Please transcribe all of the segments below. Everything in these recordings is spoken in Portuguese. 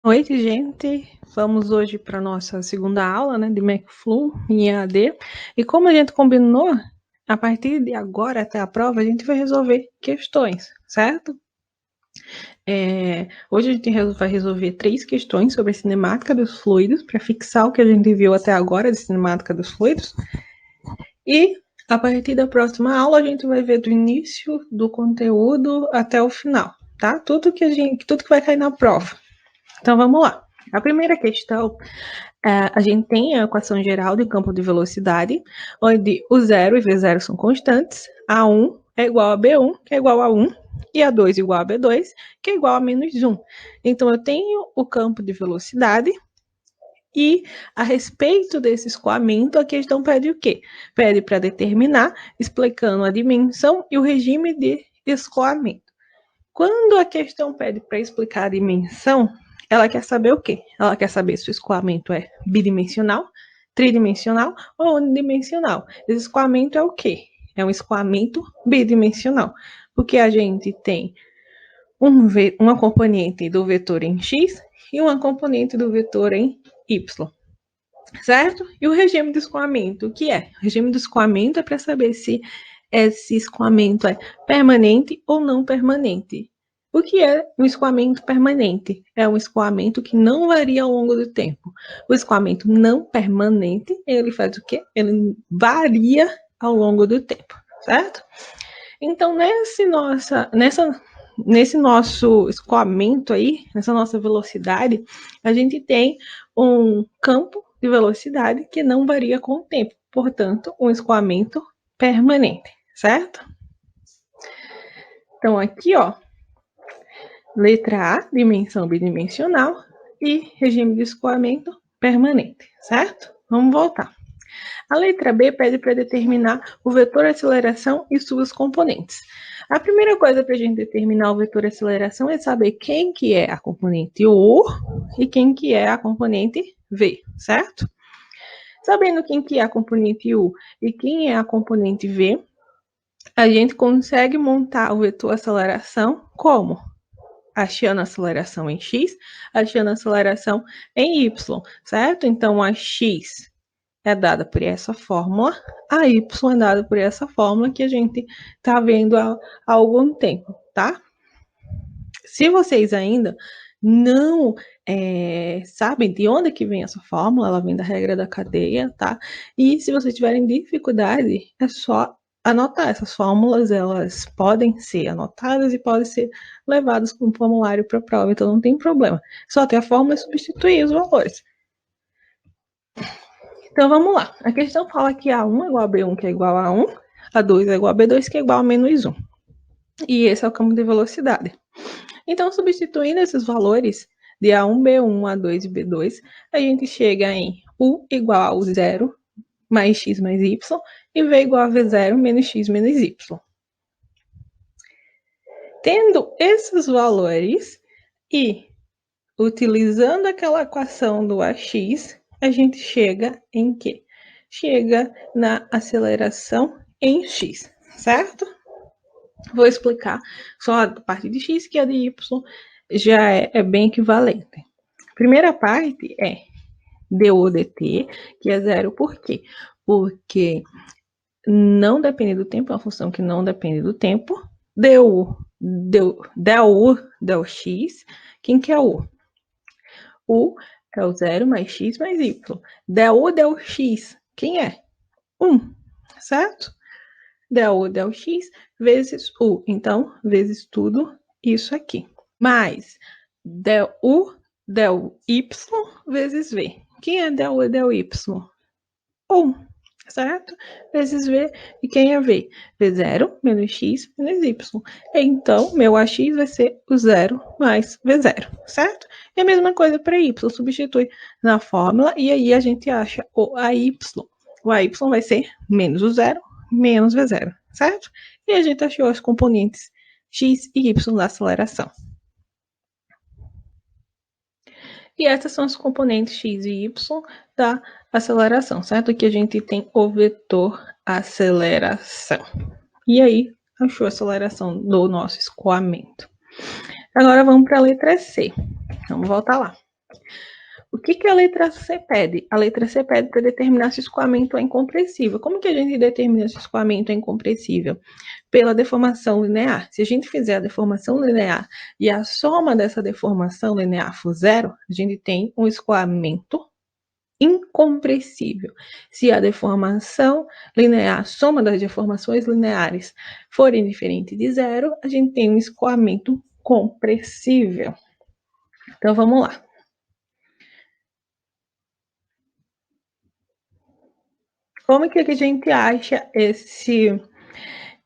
Oi, gente! Vamos hoje para nossa segunda aula, né, de MacFlu em EAD. E como a gente combinou, a partir de agora até a prova, a gente vai resolver questões, certo? Hoje a gente vai resolver 3 questões sobre a cinemática dos fluidos, para fixar o que a gente viu até agora de cinemática dos fluidos. E a partir da próxima aula, a gente vai ver do início do conteúdo até o final, tá? Tudo que vai cair na prova. Então vamos lá. A primeira questão, a gente tem a equação geral de campo de velocidade, onde o 0 e V0 são constantes, A1 é igual a B1, que é igual a 1, e A2 igual a B2, que é igual a menos 1. Então eu tenho o campo de velocidade, e a respeito desse escoamento, a questão pede o quê? Pede para determinar, explicando a dimensão e o regime de escoamento. Quando a questão pede para explicar a dimensão, ela quer saber o quê? Ela quer saber se o escoamento é bidimensional, tridimensional ou unidimensional. Esse escoamento é o quê? É um escoamento bidimensional, porque a gente tem uma componente do vetor em x e uma componente do vetor em y, certo? E o regime de escoamento, o que é? O regime de escoamento é para saber se esse escoamento é permanente ou não permanente. O que é um escoamento permanente? É um escoamento que não varia ao longo do tempo. O escoamento não permanente, ele faz o quê? Ele varia ao longo do tempo, certo? Então, nesse nosso escoamento aí, nessa nossa velocidade, a gente tem um campo de velocidade que não varia com o tempo, portanto, um escoamento permanente, certo? Então, aqui, ó, letra A, dimensão bidimensional e regime de escoamento permanente, certo? Vamos voltar. A letra B pede para determinar o vetor aceleração e suas componentes. A primeira coisa para a gente determinar o vetor aceleração é saber quem que é a componente U e quem que é a componente V, certo? Sabendo quem que é a componente U e quem é a componente V, a gente consegue montar o vetor aceleração como? Achando a aceleração em x, achando a aceleração em y, certo? Então, a x é dada por essa fórmula, a y é dada por essa fórmula que a gente está vendo há algum tempo, tá? Se vocês ainda não sabem de onde que vem essa fórmula, ela vem da regra da cadeia, tá? E se vocês tiverem dificuldade, é só anotar. Essas fórmulas, elas podem ser anotadas e podem ser levadas como formulário para a prova, então não tem problema. Só ter a fórmula e substituir os valores. Então vamos lá. A questão fala que A1 é igual a B1, que é igual a 1, A2 é igual a B2, que é igual a menos 1. E esse é o campo de velocidade. Então, substituindo esses valores de A1, B1, A2 e B2, a gente chega em U igual a 0 mais x mais y e V igual a V0 menos x menos y. Tendo esses valores e utilizando aquela equação do AX, a gente chega em quê? Chega na aceleração em x, certo? Vou explicar só a parte de x, que a de y já é bem equivalente. A primeira parte é du dt, que é zero, por quê? Porque não depende do tempo, é uma função que não depende do tempo. Del x, quem que é o? U é o 0 mais x mais y. Del x, quem é? 1, certo? Del x vezes u. Então, vezes tudo isso aqui. Mais del y vezes v. Quem é del y? 1, certo? Vezes v. E quem é v? V0 menos x menos y. Então, meu AX vai ser o 0 mais V0, certo? E a mesma coisa para y. Substitui na fórmula e aí a gente acha o AY. O AY vai ser menos o 0 menos V0, certo? E a gente achou as componentes x e y da aceleração. E essas são as componentes x e y da aceleração, certo? Aqui a gente tem o vetor aceleração. E aí, achou a aceleração do nosso escoamento. Agora vamos para a letra C. Vamos voltar lá. O que a letra C pede? A letra C pede para determinar se o escoamento é incompressível. Como que a gente determina se o escoamento é incompressível? Pela deformação linear. Se a gente fizer a deformação linear e a soma dessa deformação linear for zero, a gente tem um escoamento incompressível. Se a deformação linear, a soma das deformações lineares for indiferente de zero, a gente tem um escoamento compressível. Então, vamos lá. Como que a gente acha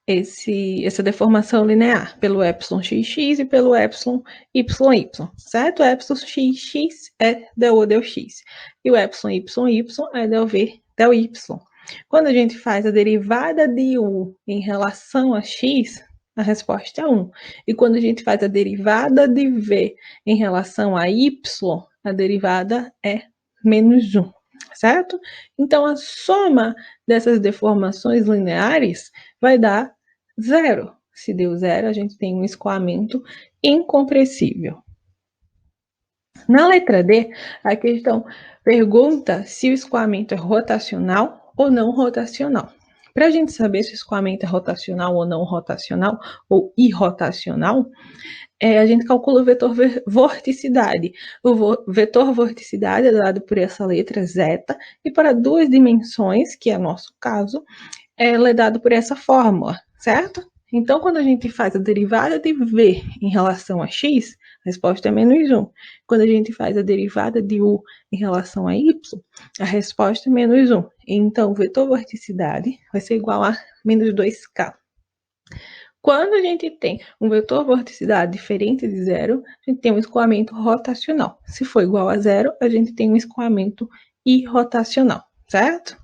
essa deformação linear? Pelo εxx e pelo εyy, certo? O εxx é del U del x e o εyy é del V del y. Quando a gente faz a derivada de U em relação a x, a resposta é 1. E quando a gente faz a derivada de V em relação a y, a derivada é menos 1. Certo? Então, a soma dessas deformações lineares vai dar zero. Se deu zero, a gente tem um escoamento incompressível. Na letra D, a questão pergunta se o escoamento é rotacional ou não rotacional. Para a gente saber se o escoamento é rotacional ou não rotacional, ou irrotacional, a gente calcula o vetor vorticidade. O vetor vorticidade é dado por essa letra zeta, e para duas dimensões, que é nosso caso, ela é dado por essa fórmula, certo? Então, quando a gente faz a derivada de V em relação a x, a resposta é menos 1. Quando a gente faz a derivada de U em relação a y, a resposta é menos 1. Então, o vetor vorticidade vai ser igual a menos 2k. Quando a gente tem um vetor vorticidade diferente de zero, a gente tem um escoamento rotacional. Se for igual a zero, a gente tem um escoamento irrotacional, certo?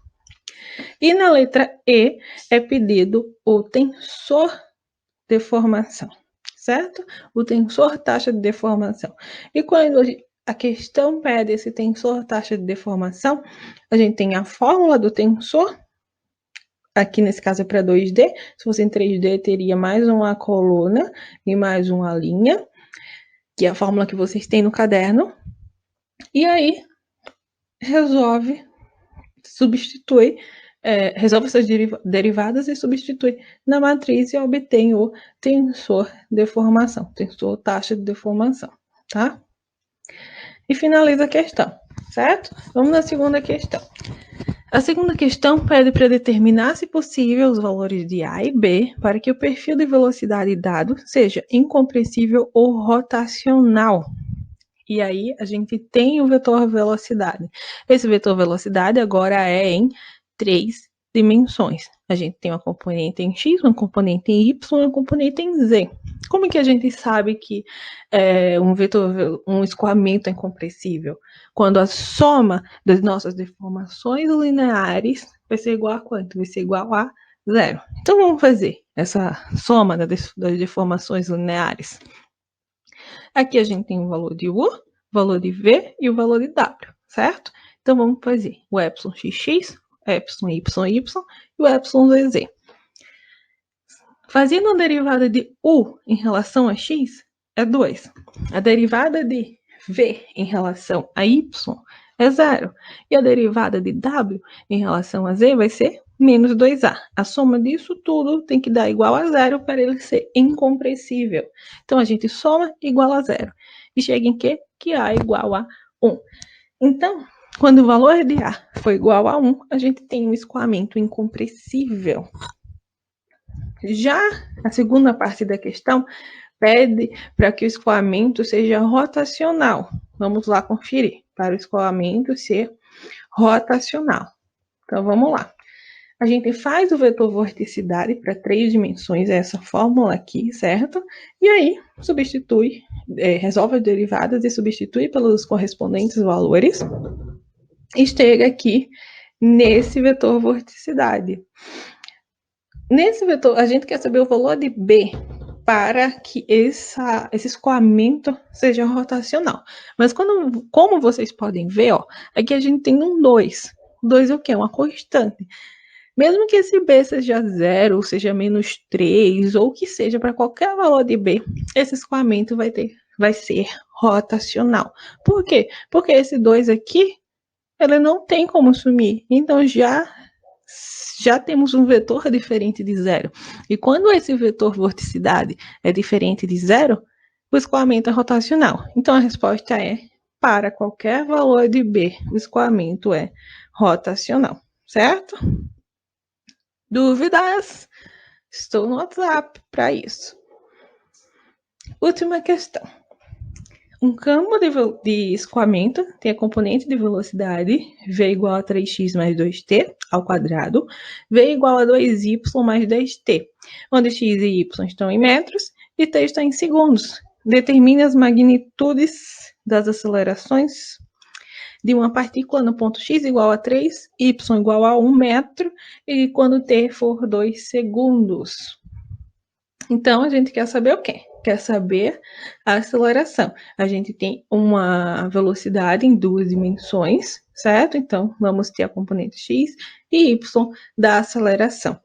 E na letra E é pedido o tensor deformação, certo? O tensor taxa de deformação. E quando a questão pede esse tensor taxa de deformação, a gente tem a fórmula do tensor. Aqui nesse caso é para 2D, se fosse em 3D teria mais uma coluna e mais uma linha, que é a fórmula que vocês têm no caderno. E aí resolve essas derivadas e substitui na matriz e obtém o tensor deformação, tensor taxa de deformação, tá? E finaliza a questão, certo? Vamos na segunda questão. A segunda questão pede para determinar, se possível, os valores de A e B para que o perfil de velocidade dado seja incompressível ou rotacional. E aí a gente tem o vetor velocidade. Esse vetor velocidade agora é em 3 dimensões. A gente tem uma componente em x, uma componente em y, uma componente em z. Como que a gente sabe que um escoamento é incompressível? Quando a soma das nossas deformações lineares vai ser igual a quanto? Vai ser igual a zero. Então vamos fazer essa soma das deformações lineares. Aqui a gente tem o valor de U, o valor de V e o valor de W, certo? Então vamos fazer o εxx, εyy e o εzz. Fazendo a derivada de U em relação a x é 2. A derivada de V em relação a y é 0. E a derivada de W em relação a z vai ser menos 2a. A soma disso tudo tem que dar igual a 0 para ele ser incompressível. Então, a gente soma igual a 0. E chega em quê? Que A é igual a 1. Então, quando o valor de A for igual a 1, a gente tem um escoamento incompressível. Já a segunda parte da questão pede para que o escoamento seja rotacional. Vamos lá conferir. Para o escoamento ser rotacional. Então, vamos lá. A gente faz o vetor vorticidade para 3 dimensões, essa fórmula aqui, certo? E aí, resolve as derivadas e substitui pelos correspondentes valores. E chega aqui nesse vetor vorticidade. Nesse vetor, a gente quer saber o valor de B para que esse escoamento seja rotacional. Mas como vocês podem ver, ó, aqui a gente tem um 2. 2 é o quê? Uma constante. Mesmo que esse B seja 0, ou seja menos 3, ou que seja para qualquer valor de B, esse escoamento vai ser rotacional. Por quê? Porque esse 2 aqui, ele não tem como sumir. Então, já temos um vetor diferente de zero. E quando esse vetor vorticidade é diferente de zero, o escoamento é rotacional. Então, a resposta é, para qualquer valor de B, o escoamento é rotacional, certo? Dúvidas? Estou no WhatsApp para isso. Última questão. Um campo de escoamento tem a componente de velocidade v igual a 3x mais 2t ao quadrado, v igual a 2y mais 10t, onde x e y estão em metros e t está em segundos. Determine as magnitudes das acelerações de uma partícula no ponto x igual a 3, y igual a 1 metro e quando t for 2 segundos. Então, a gente quer saber o quê? Quer saber a aceleração. A gente tem uma velocidade em duas dimensões, certo? Então, vamos ter a componente x e y da aceleração.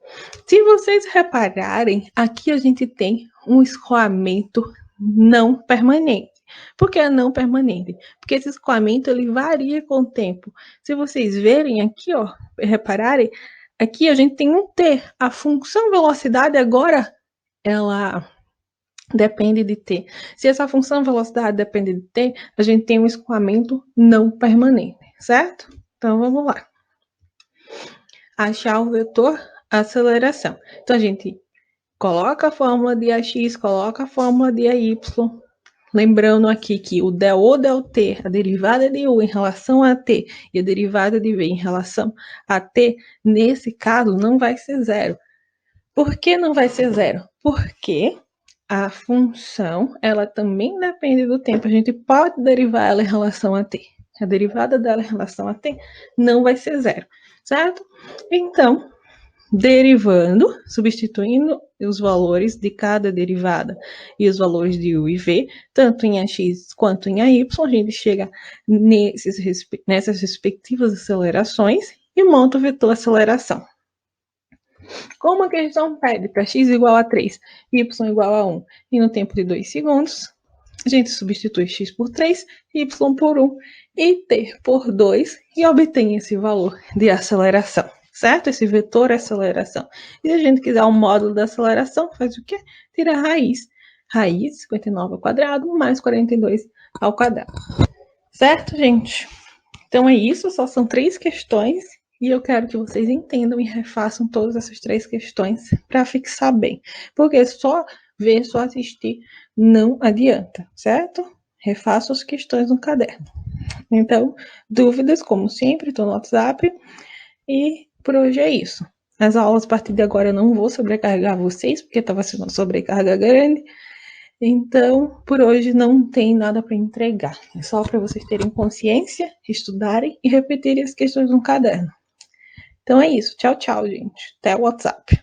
Se vocês repararem, aqui a gente tem um escoamento não permanente. Por que não permanente? Porque esse escoamento ele varia com o tempo. Se vocês verem aqui, ó, repararem, aqui a gente tem um t. A função velocidade agora ela depende de t. Se essa função velocidade depende de t, a gente tem um escoamento não permanente, certo? Então, vamos lá. Achar o vetor aceleração. Então, a gente coloca a fórmula de AX, coloca a fórmula de AY. Lembrando aqui que o del del t, a derivada de u em relação a t e a derivada de v em relação a t, nesse caso, não vai ser zero. Por que não vai ser zero? Porque a função, ela também depende do tempo. A gente pode derivar ela em relação a t. A derivada dela em relação a t não vai ser zero, certo? Então, derivando, substituindo os valores de cada derivada e os valores de u e v, tanto em ax quanto em ay, a gente chega nessas respectivas acelerações e monta o vetor aceleração. Como a questão pede para x igual a 3, y igual a 1 e no tempo de 2 segundos, a gente substitui x por 3, y por 1 e t por 2 e obtém esse valor de aceleração, certo? Esse vetor aceleração. E se a gente quiser o módulo da aceleração, faz o quê? Tira a raiz. Raiz, 59 ao quadrado, mais 42 ao quadrado. Certo, gente? Então é isso, só são 3 questões. E eu quero que vocês entendam e refaçam todas essas 3 questões para fixar bem. Porque só ver, só assistir não adianta, certo? Refaçam as questões no caderno. Então, dúvidas, como sempre, estou no WhatsApp. E por hoje é isso. As aulas, a partir de agora, eu não vou sobrecarregar vocês, porque estava sendo uma sobrecarga grande. Então, por hoje não tem nada para entregar. É só para vocês terem consciência, estudarem e repetirem as questões no caderno. Então é isso. Tchau, tchau, gente. Até o WhatsApp.